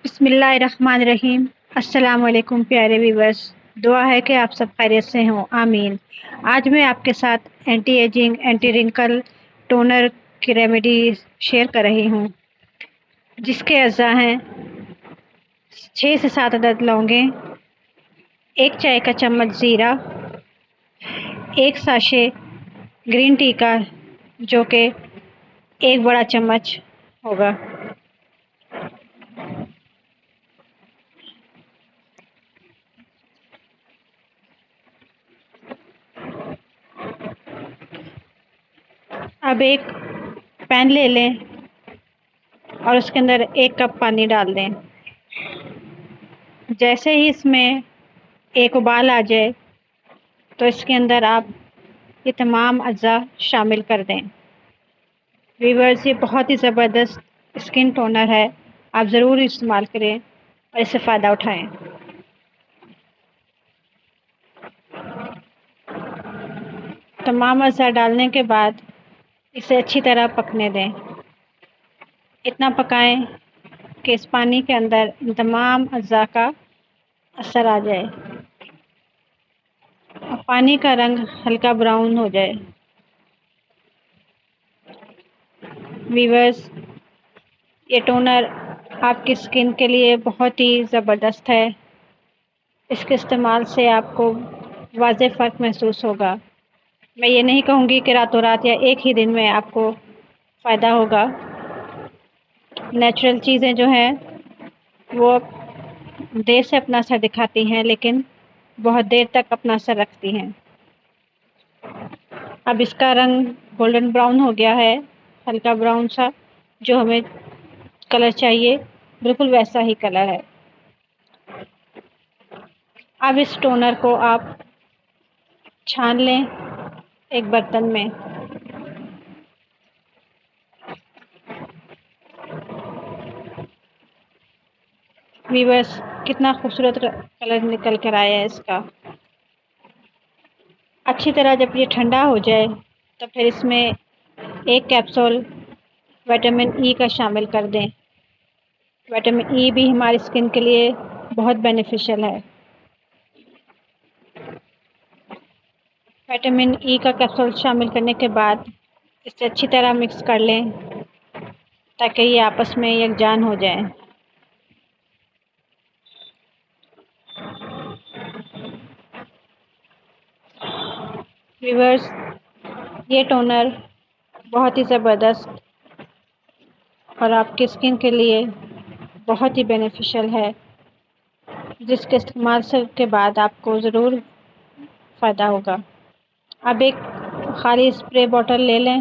بسم اللہ الرحمن الرحیم۔ السلام علیکم پیارے ویورز، دعا ہے کہ آپ سب خیریت سے ہوں، آمین۔ آج میں آپ کے ساتھ anti ageing anti wrinkle toner کی ریمیڈی شیئر کر رہی ہوں، جس کے اجزاء ہیں 6 سے 7 عدد لونگیں، 1 چائے کا چمچ زیرہ، 1 ساشے گرین ٹی کا جو کہ 1 بڑا چمچ ہوگا، اب ایک پین لے لیں اور اس کے اندر 1 کپ پانی ڈال دیں۔ جیسے ہی اس میں ایک ابال آ جائے تو اس کے اندر آپ یہ تمام اجزاء شامل کر دیں۔ ویورز، یہ بہت ہی زبردست اسکن ٹونر ہے، آپ ضرور استعمال کریں اور اس سے فائدہ اٹھائیں۔ تمام اجزاء ڈالنے کے بعد اسے اچھی طرح پکنے دیں۔ اتنا پکائیں کہ اس پانی کے اندر ان تمام اجزاء کا اثر آ جائے اور پانی کا رنگ ہلکا براؤن ہو جائے۔ ویورز، یہ ٹونر آپ کی اسکن کے لیے بہت ہی زبردست ہے۔ اس کے استعمال سے آپ کو واضح فرق محسوس ہوگا۔ میں یہ نہیں کہوں گی کہ راتوں رات یا ایک ہی دن میں آپ کو فائدہ ہوگا۔ نیچرل چیزیں جو ہیں وہ دیر سے اپنا اثر دکھاتی ہیں، لیکن بہت دیر تک اپنا اثر رکھتی ہیں۔ اب اس کا رنگ گولڈن براؤن ہو گیا ہے، ہلکا براؤن سا، جو ہمیں کلر چاہیے بالکل ویسا ہی کلر ہے۔ اب اس ٹونر کو آپ چھان لیں ایک برتن میں۔ ویورز، کتنا خوبصورت کلر نکل کر آیا ہے اس کا۔ اچھی طرح جب یہ ٹھنڈا ہو جائے تو پھر اس میں 1 کیپسول وٹامن ای کا شامل کر دیں۔ وٹامن ای بھی ہماری اسکن کے لیے بہت بینیفیشل ہے۔ وٹامن ای کا کیپسول شامل کرنے کے بعد اسے اچھی طرح مکس کر لیں تاکہ یہ آپس میں یکجان ہو جائیں۔ ویورز، یہ ٹونر بہت ہی زبردست اور آپ کی اسکن کے لیے بہت ہی بینیفیشل ہے، جس کے استعمال کے بعد آپ کو ضرور فائدہ ہوگا۔ اب ایک خالی اسپرے بوٹل لے لیں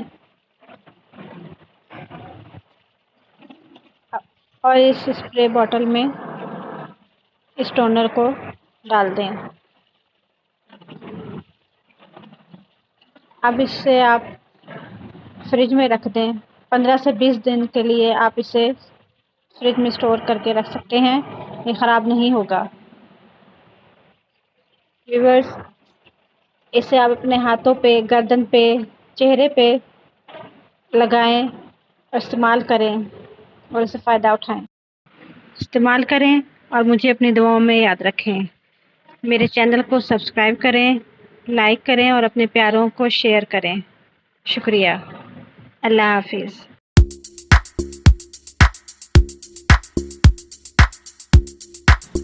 اور اس اسپرے بوٹل میں اس ٹونر کو ڈال دیں۔ اب اس سے آپ فریج میں رکھ دیں۔ 15 سے 20 دن کے لیے آپ اسے فریج میں اسٹور کر کے رکھ سکتے ہیں، یہ خراب نہیں ہوگا۔ ویورز، اسے آپ اپنے ہاتھوں پہ، گردن پہ، چہرے پہ لگائیں اور استعمال کریں اور اس سے فائدہ اٹھائیں۔ استعمال کریں اور مجھے اپنی دعاؤں میں یاد رکھیں۔ میرے چینل کو سبسکرائب کریں، لائک کریں اور اپنے پیاروں کو شیئر کریں۔ شکریہ۔ اللہ حافظ۔